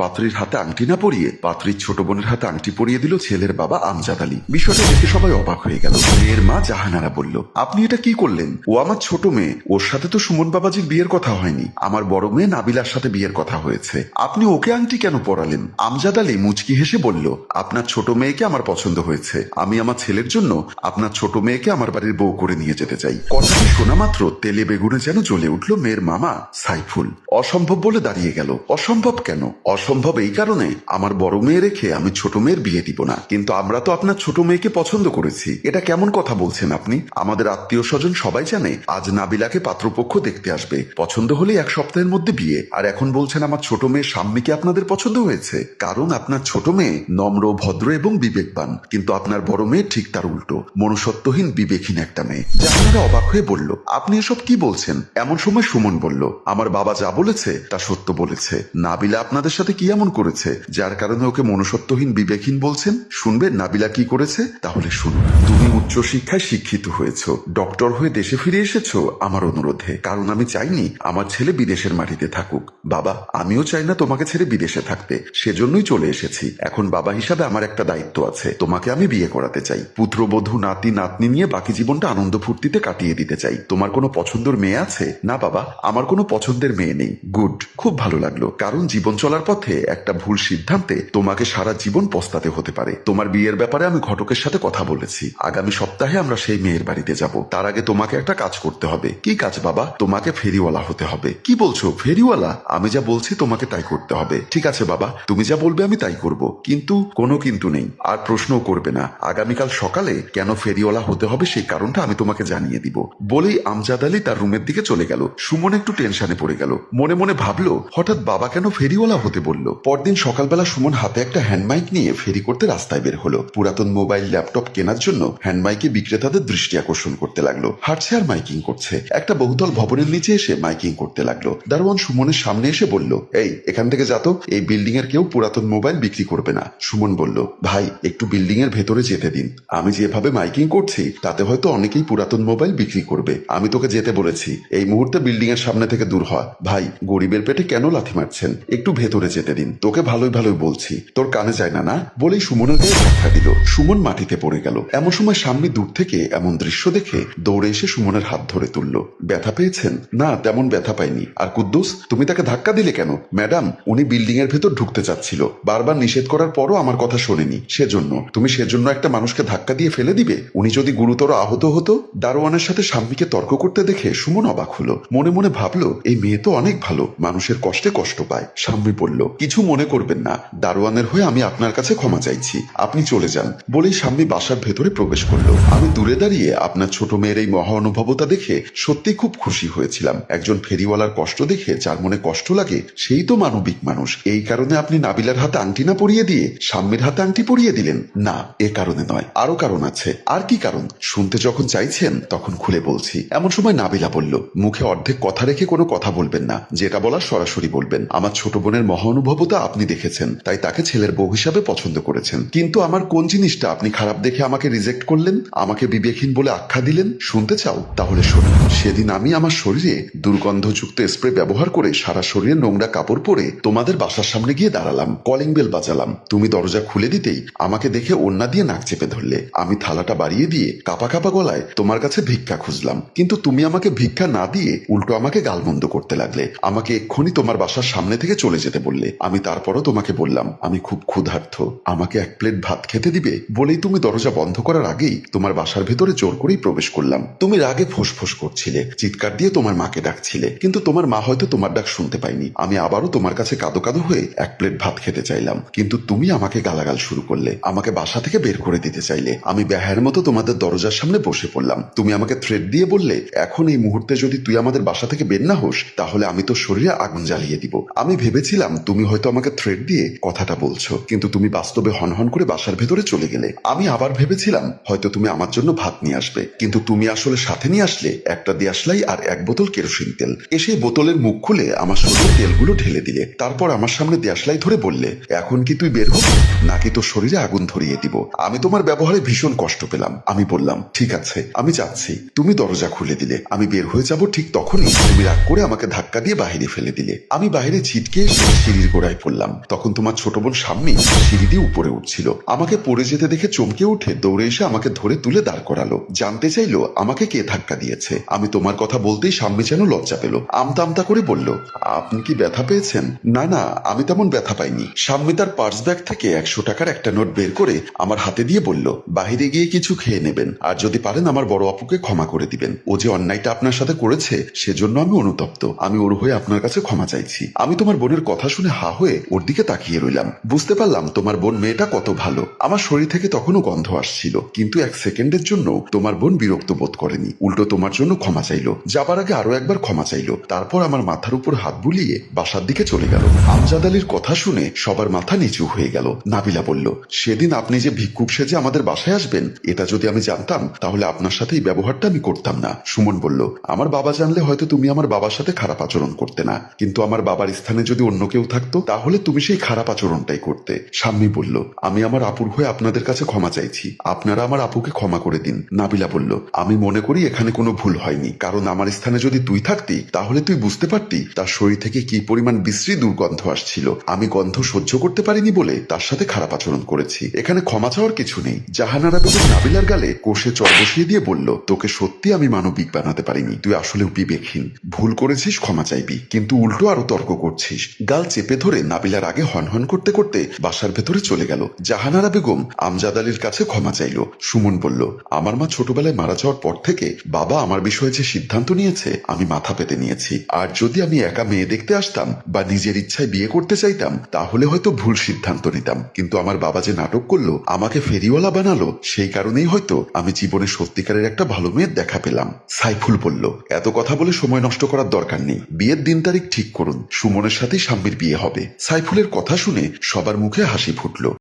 পাত্রীর হাতে আংটি না পরিয়ে পাত্রীর ছোট বোনের হাতে আংটি পরিয়ে দিল ছেলের বাবা আমজাদ আলী। বিষয়টা দেখে সবাই অবাক হয়ে গেল। মেয়ের মা জাহানারা বলল, আপনি এটা কি করলেন? ও আমার ছোট মেয়ে, ওর সাথে তো সুমন বাবাজির বিয়ের কথা হয়নি, আমার বড় মেয়ে নাবিলার সাথে বিয়ের কথা হয়েছে। আপনি ওকে আংটি কেন পরালেন? আমজাদ আলী মুচকি হেসে বলল, আপনার ছোট মেয়েকে আমার পছন্দ হয়েছে, আমি আমার ছেলের জন্য আপনার ছোট মেয়েকে আমার বাড়ির বউ করে নিয়ে যেতে চাই। কথাটি শোনা মাত্র তেলে বেগুনে যেন জ্বলে উঠল মেয়ের মামা সাইফুল। অসম্ভব বলে দাঁড়িয়ে গেল। অসম্ভব কেন? অসম্ভব এই কারণে, আমার বড় মেয়ে রেখে আমি ছোট মেয়ের বিয়ে দিব না। কিন্তু আমরা তো আপনার ছোট মেয়েকে পছন্দ করেছি। এটা কেমন কথা বলছেন আপনি? আমাদের আত্মীয় স্বজন সবাই জানে আজ নাবিলাকে পাত্রপক্ষ দেখতে আসবে, পছন্দ হলেই 1 সপ্তাহের মধ্যে বিয়ে। আর এখন বলছেন আমার ছোট মেয়ের স্বামীকে আপনাদের পছন্দ হয়েছে? কারণ আপনার ছোট মেয়ে নম্র, ভদ্র এবং বিবেকবান, কিন্তু আপনার বড় মেয়ে ঠিক তার উল্টো, মনুষ্যত্বহীন, বিবেকহীন একটা মেয়ে। জাহানারা অবাক হয়ে বলল, আপনি এসব কি বলছেন? এমন সময় সুমন বলল, আমার বাবা যা বলেছে তা সত্য বলেছে। নাবিলা আপনাদের সাথে কি এমন করেছে যার কারণে ওকে মনুষ্যত্বহীন, বিবেকহীন বলছেন? শুনবেন নাবিলা কি করেছে? তাহলে শুনুন। তুমি উচ্চশিক্ষায় শিক্ষিত হয়েছ, ডক্টর হয়ে দেশে ফিরে এসেছো আমার অনুরোধে, কারণ আমি চাইনি আমার ছেলে বিদেশের মাটিতে থাকুক। বাবা, আমিও চাই না তোমাকে ছেড়ে বিদেশে থাকতে, সেজন্যই চলে এসেছি। এখন বাবা হিসাবে আমার একটা দায়িত্ব আছে, তোমাকে আমি বিয়ে করাতে চাই। পুত্রবধূ, নাতি নাতনি নিয়ে বাকি জীবনটা আনন্দ ফুর্তিতে কাটিয়ে দিতে চাই। তোমার কোনো পছন্দের মেয়ে আছে? না বাবা, আমার কোনো পছন্দের মেয়ে নেই। গুড, খুব ভালো লাগলো, কারণ জীবন চলার পথে একটা ভুল সিদ্ধান্তে তোমাকে সারা জীবন পস্তাতে হতে পারে। তোমার বিয়ের ব্যাপারে আমি ঘটকের সাথে কথা বলেছি, আগামী সপ্তাহে আমরা সেই মেয়ের বাড়িতে যাব। তার আগে তোমাকে একটা কাজ করতে হবে। কি কাজ বাবা? তোমাকে ফেরিওয়ালা হতে হবে। কি বলছো, ফেরিওয়ালা? আমি যা বলছি তোমাকে তাই করতে হবে। ঠিক আছে বাবা, তুমি যা বলবে আমি তাই করব, কিন্তু কোনো কিন্তু নেই, আর প্রশ্নও করবে না। আগামীকাল সকালে কেন ফেরিওয়ালা হতে হবে সেই কারণটা আমি তোমাকে জানিয়ে দিব। বলেই আমজাদ আলী তার রুমের দিকে চলে গেল। সুমন একটু টেনশনে পড়ে গেল, মনে মনে ভাবলো হঠাৎ বাবা কেন ফেরিওয়ালা হতে বলল। পরদিন সকালবেলা সুমন হাতে একটা হ্যান্ডমাইক নিয়ে ফেরি করতে রাস্তায় বের হলো। পুরাতন মোবাইল, ল্যাপটপ কেনার জন্য হ্যান্ডমাইকে বিক্রেতাদের দৃষ্টি আকর্ষণ করতে লাগলো। হাঁটছে আর মাইকিং করছে। একটা বহুতল ভবনের নিচে এসে মাইকিং করতে লাগলো। দারোয়ান সুমনের সামনে এসে বলল, এই এখান থেকে যা তো, এই বিল্ডিং এর কেউ পুরাতন মোবাইল বিক্রি করবে না। সুমন বলল, ভাই একটু বিল্ডিং এর ভেতরে যেতে দিন, আমি যেভাবে মাইকিং করছি তাতে হয়তো অনেকেই পুরাতন মোবাইল বিক্রি করবে। আমি তোকে যেতে বলেছি, এই মুহূর্তে বিল্ডিং এর সামনে থেকে দূর হ। ভাই, গরিবের পেটে কেন লাথি মারছেন? একটু ভেতরে যেতে দিন, তোকে ভালোই ভালোই বলছি, তোর কানে যায় না? না বলেই সুমনের গায়ে ধাক্কা দিল। সুমন মাটিতে পড়ে গেল। এমন সময় সামনে দূর থেকে এমন দৃশ্য দেখে দৌড়ে এসে সুমনের হাত ধরে তুলল। ব্যথা পেয়েছেন? না, তেমন ব্যথা পাইনি। আর কুদ্দুস, তুমি তাকে ধাক্কা দিলে কেন? ম্যাডাম, উনি বিল্ডিং এর ভেতর ঢুকতে চাচ্ছিল, বারবার নিষেধ করার পরও আমার কথা শোনেনি, সেজন্য। তুমি সেজন্য একটা মানুষকে ধাক্কা দিয়ে ফেলে দিবে? উনি যদি গুরুতর আহত হতো? দারোয়ানের সাথে স্বামীকে তর্ক করতে দেখে সুমন অবাক হলো। মনে মনে ভাবলো, এই মেয়ে তো অনেক ভালো, মানুষের কষ্টে কষ্ট পায়। স্বামী বলল, কিছু মনে করবেন না, দারোয়ানের হয়ে আমি আপনার কাছে ক্ষমা চাইছি, আপনি চলে যান। বলেই স্বামী বাসার ভেতরে প্রবেশ করলো। আমি দূরে দাঁড়িয়ে আপনার ছোট মেয়ের এই মহা অনুভবতা দেখে সত্যি খুব খুশি হয়েছিলাম। একজন ফেরিওয়ালার কষ্ট দেখে যার মনে কষ্ট লাগে সেই তো মানবিক মানুষ। এই কারণে আপনি নাবিলার হাতে আংটি না পরিয়ে দিয়ে স্বামীর হাতে আংটি পরিয়ে দিলেন? না, এ কারণে নয়, আরো কারণ আছে। আর কি কারণ? শুনতে যখন চাইছেন তখন খুলে বলছি। এমন সময় নাবিলা বলল, মুখে অর্ধেক কথা রেখে কোনো কথা বলবেন না, যেটা বলার সরাসরি বলবেন। আমার ছোট বোনের মহানুভবতা আপনি দেখেছেন, তাই তাকে ছেলের বউ হিসাবে পছন্দ করেছেন, কিন্তু আমার কোন জিনিসটা আপনি খারাপ দেখে আমাকে রিজেক্ট করলেন, আমাকে বিবেকহীন বলে আখ্যা দিলেন? শুনতে চাও? তাহলে শোনো। সেদিন আমি আমার শরীরে দুর্গন্ধযুক্ত স্প্রে ব্যবহার করে সারা শরীরে নোংরা কাপড় পরে তোমাদের বাসার সামনে গিয়ে দাঁড়ালাম, কলিং বেল বাজালাম। তুমি দরজা খুলে দিতেই আমাকে দেখে ওড়না দিয়ে নাক চেপে ধরলে। আমি থালাটা বাড়িয়ে দিয়ে কাপা কাপা গলায় তোমার কাছে ভিক্ষা খুঁজলাম, কিন্তু তুমি আমাকে ভিক্ষা না দিয়ে উল্টো আমাকে গালমন্দ করতে লাগলে। আমাকে এক্ষুনি তোমার বাসার সামনে থেকে চলে যেতে বললে। আমি তারপরও তোমাকে বললাম আমি খুব ক্ষুধার্ত, আমাকে 1 প্লেট ভাত খেতে দিবে? বলেই তুমি দরজা বন্ধ করার আগেই তোমার বাসার ভেতরে জোর করেই প্রবেশ করলাম। তুমি রাগে ফোঁস করছিলে, চিৎকার দিয়ে তোমার মাকে ডাকছিলে, কিন্তু তোমার মা হয়তো তোমার ডাক শুনতে পাইনি। আমি আবারও তোমার কাছে কাঁদো কাঁদো হয়ে 1 প্লেট ভাত খেতে চাইলাম, কিন্তু তুমি আমাকে গালাগাল শুরু করলে, আমাকে বাসা থেকে বের করে দিতে চাইলে। আমি বেহায়ের মতো তোমাদের দরজার সামনে বসে পড়লাম। তুমি আমাকে থ্রেট দিয়ে বললে, এখন এই মুহূর্তে যদি তুই আমাদের বাসা থেকে বের না হোস তাহলে আমি তোর শরীরে আগুন জ্বালিয়ে দিব। আমি ভেবেছিলাম তুমি হয়তো আমাকে থ্রেট দিয়ে কথাটা বলছো, কিন্তু তুমি বাস্তবে হনহন করে বাসার ভেতরে চলে গেলে। আমি আবার ভেবেছিলাম হয়তো তুমি আমার জন্য ভাত নিয়ে আসবে, কিন্তু তুমি আসলে সাথে নিয়ে আসলে একটা দেশলাই আর 1 বোতল কেরোসিন তেল। এসে বোতলের মুখ খুলে আমার শরীরে তেলগুলো ঢেলে দিলে। তারপর আমার সামনে দেশলাই ধরে বললে, এখন কি তুই বের হবি নাকি তোর শরীরে আগুন ধরিয়ে দিব? আমি তোমার ব্যবহারে ভীষণ কষ্ট পেলাম। আমি বললাম, ঠিক আছে আমি যাচ্ছি। তুমি দরজা খুলে দিলে। আমি বের হয়ে যাব ঠিক তখনই তুমি রাগ করে আমাকে ধাক্কা দিয়ে বাহিরে ফেলে দিলে। আমি বাইরে ছিটকে এসে সিঁড়ির গোড়ায় পড়লাম। তখন তোমার ছোট বোন সাম্মী সিঁড়ি দিয়ে উপরে উঠছিল। আমাকে পড়ে যেতে দেখে চমকে উঠে দৌড়ে এসে আমাকে ধরে তুলে দাঁড় করালো। জানতে চাইলো আমাকে কে ধাক্কা দিয়েছে। আমি তোমার কথা বলতেই সাম্মী যেন লজ্জা পেল, আমতা আমতা করে বলল, আপনি কি ব্যথা পেয়েছেন? না না, আমি তেমন ব্যথা পাইনি। সাম্মী তার পার্স ব্যাগ থেকে 100 টাকার একটা নোট বের করে আমার হাতে দিয়ে বলল, বাহিরে গিয়ে কিছু খেয়ে নেবেন, আর যদি পারেন আমার বড় আপুকে ক্ষমা করে দিবেন। ও যে অন্যায়টা আপনার সাথে করেছে সেজন্য আমি অনুতপ্ত। আমি ওর হয়ে আপনার কাছে ক্ষমা চাইছি। আমি তোমার বোনের কথা শুনে হা হয়ে ওর দিকে তাকিয়ে রইলাম। বুঝতে পারলাম তোমার বোন মেয়েটা কত ভালো। আমার শরীর থেকে তখনও গন্ধ আসছিল, কিন্তু 1 সেকেন্ডের জন্য তোমার বোন বিরক্ত বোধ করেনি, উল্টো তোমার জন্য ক্ষমা চাইলো। যাবার আগে আরো একবার ক্ষমা চাইলো, তারপর আমার মাথার উপর হাত বুলিয়ে বাসার দিকে চলে গেল। আমজাদ আলীর কথা শুনে সবার মাথা নিচু হয়ে গেল। নাবিলা বলল, সেদিন আপনি যে ভিক্ষুক সেজে আমাদের বাসায় আসবেন, এটা যদি আমি জানতাম তাহলে আপনার সাথে এই ব্যবহারটা আমি করতাম না। সুমন বলল, আমার বাবা জানলে হয়তো তুমি আমার বাবার সাথে খারাপ আচরণ করতে না, কিন্তু আমার বাবার স্থানে যদি অন্য কেউ থাকতো তাহলে তুমি সেই খারাপ আচরণটাই করতে। সাম্মী বলল, আমি আমার আপুর হয়ে আপনাদের কাছে ক্ষমা চাইছি, আপনারা আমার আপুকে ক্ষমা করে দিন। নাবিলা বলল, আমি মনে করি এখানে কোনো ভুল হয়নি, কারণ আমার স্থানে যদি তুই থাকতি তাহলে তুই বুঝতে পারতি তার শরীর থেকে কি পরিমাণ বিশ্রী দুর্গন্ধ আসছিল। আমি গন্ধ সহ্য করতে পারিনি বলে তার সাথে খারাপ আচরণ করেছি। এখানে ক্ষমা চাওয়ার কিছু নেই। জাহানারা বেগম নাবিলার গালে কষে চর বসিয়ে দিয়ে বলল, তোকে সত্যি আমি মানবিক বানাতে পারিনি, তুই আসলে বিবেকহীন। ভুল করেছিস, ক্ষমা চাইবি, কিন্তু উল্টো আরো তর্ক করছিস। গাল চেপে ধরে নাবিলার আগে হনহন করতে করতে বাসার ভেতরে চলে গেল। জাহানারা বেগম আমজাদ আলীর কাছে ক্ষমা চাইল। সুমন বলল, আমার মা ছোটবেলায় মারা যাওয়ার পর থেকে বাবা আমার বিষয়ে যে সিদ্ধান্ত নিয়েছে আমি মাথা পেতে নিয়েছি। আর যদি আমি একা মেয়ে দেখতে আসতাম বা নিজের ইচ্ছায় বিয়ে করতে চাইতাম তাহলে হয়তো ভুল সিদ্ধান্ত নিতাম, কিন্তু আমার বাবা যে নাটক করলো, আমাকে ফেরিওয়ালা বানালো, সেই কারণেই হয়তো আমি জীবনে সত্যিকারের একটা ভালো মেয়ের দেখা পেলাম। সাইফুল বলল, এত কথা বলে সময় নষ্ট করার দরকার নেই, বিয়ের দিন তারিখ ঠিক করুন, সুমনের সাথেই সাম্মীর বিয়ে হবে। সাইফুলের কথা শুনে সবার মুখে হাসি ফুটল।